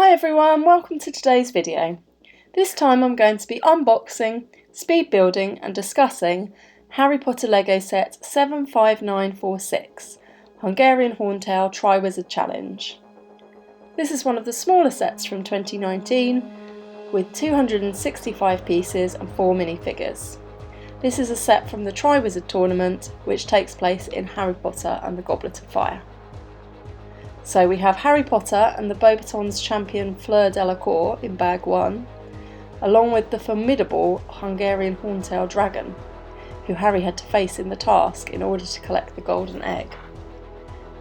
Hi everyone, welcome to today's video. This time I'm going to be unboxing, speed building and discussing Harry Potter Lego set 75946, Hungarian Horntail Triwizard Challenge. This is one of the smaller sets from 2019 with 265 pieces and 4 minifigures. This is a set from the Triwizard tournament which takes place in Harry Potter and the Goblet of Fire. So we have Harry Potter and the Beauxbatons champion Fleur Delacour in bag 1, along with the formidable Hungarian Horntail dragon, who Harry had to face in the task in order to collect the golden egg.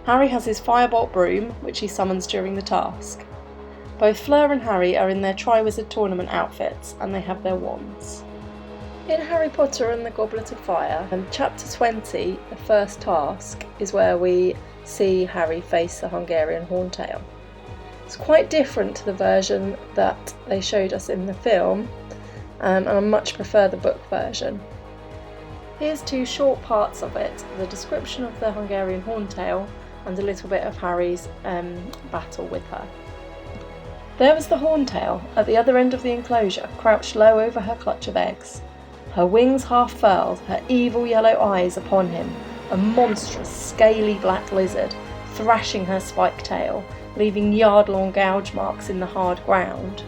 Harry has his firebolt broom, which he summons during the task. Both Fleur and Harry are in their Triwizard tournament outfits, and they have their wands. In Harry Potter and the Goblet of Fire, chapter 20, the first task, is where we see Harry face the Hungarian Horntail. It's quite different to the version that they showed us in the film, and I much prefer the book version. Here's two short parts of it, the description of the Hungarian Horntail and a little bit of Harry's battle with her. There was the Horntail at the other end of the enclosure, crouched low over her clutch of eggs. Her wings half furled, her evil yellow eyes upon him, a monstrous, scaly black lizard, thrashing her spiked tail, leaving yard-long gouge marks in the hard ground.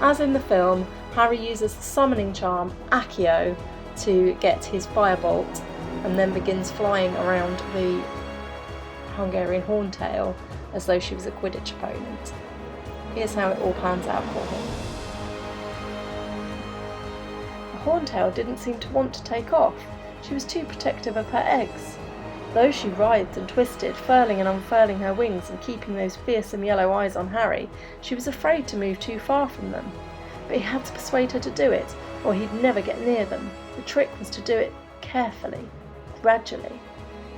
As in the film, Harry uses the summoning charm Accio to get his firebolt and then begins flying around the Hungarian Horntail as though she was a Quidditch opponent. Here's how it all pans out for him. The Horntail didn't seem to want to take off. She was too protective of her eggs. Though she writhed and twisted, furling and unfurling her wings and keeping those fearsome yellow eyes on Harry, she was afraid to move too far from them. But he had to persuade her to do it, or he'd never get near them. The trick was to do it carefully, gradually.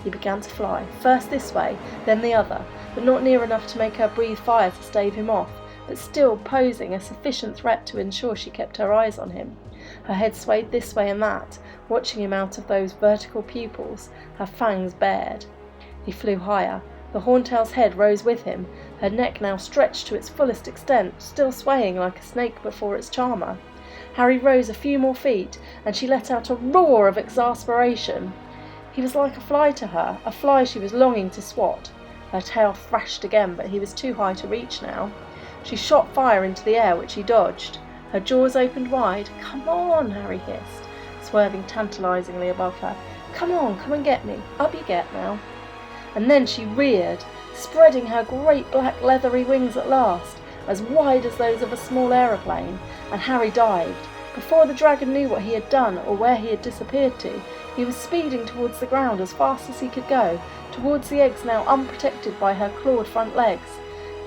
He began to fly, first this way, then the other, but not near enough to make her breathe fire to stave him off, but still posing a sufficient threat to ensure she kept her eyes on him. Her head swayed this way and that, watching him out of those vertical pupils, her fangs bared. He flew higher. The Horntail's head rose with him, her neck now stretched to its fullest extent, still swaying like a snake before its charmer. Harry rose a few more feet, and she let out a roar of exasperation. He was like a fly to her, a fly she was longing to swat. Her tail thrashed again, but he was too high to reach now. She shot fire into the air, which he dodged. Her jaws opened wide. "Come on," Harry hissed, swerving tantalisingly above her. Come and get me. Up you get now." And then she reared, spreading her great black leathery wings at last, as wide as those of a small aeroplane, and Harry dived. Before the dragon knew what he had done or where he had disappeared to, he was speeding towards the ground as fast as he could go, towards the eggs now unprotected by her clawed front legs.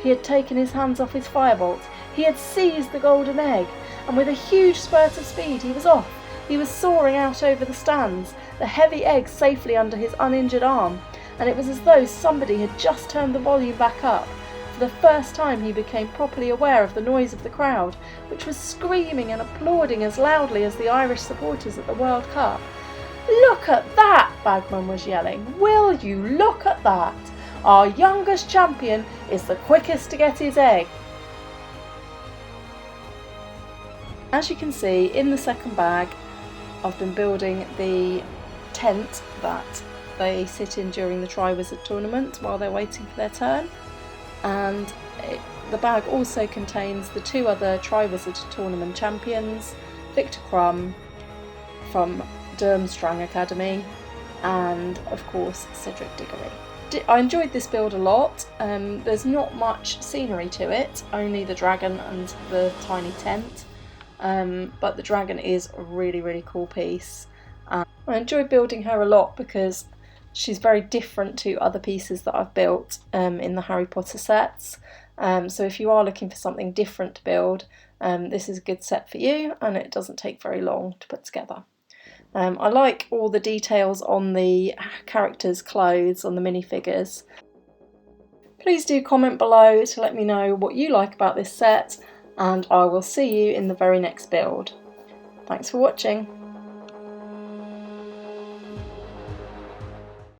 He had taken his hands off his firebolt. He had seized the golden egg, and with a huge spurt of speed he was off. He was soaring out over the stands, the heavy egg safely under his uninjured arm, and it was as though somebody had just turned the volume back up. For the first time he became properly aware of the noise of the crowd, which was screaming and applauding as loudly as the Irish supporters at the World Cup. "Look at that!" Bagman was yelling. "Will you look at that? Our youngest champion is the quickest to get his egg." As you can see, in the second bag, I've been building the tent that they sit in during the Triwizard tournament while they're waiting for their turn. And the bag also contains the two other Triwizard tournament champions, Victor Crumb from Durmstrang Academy, and of course Cedric Diggory. I enjoyed this build a lot. There's not much scenery to it, only the dragon and the tiny tent. But the dragon is a really cool piece. I enjoy building her a lot because she's very different to other pieces that I've built in the Harry Potter sets. So if you are looking for something different to build, this is a good set for you, and it doesn't take very long to put together. I like all the details on the characters' clothes, on the minifigures. Please do comment below to let me know what you like about this set, and I will see you in the very next build. Thanks for watching.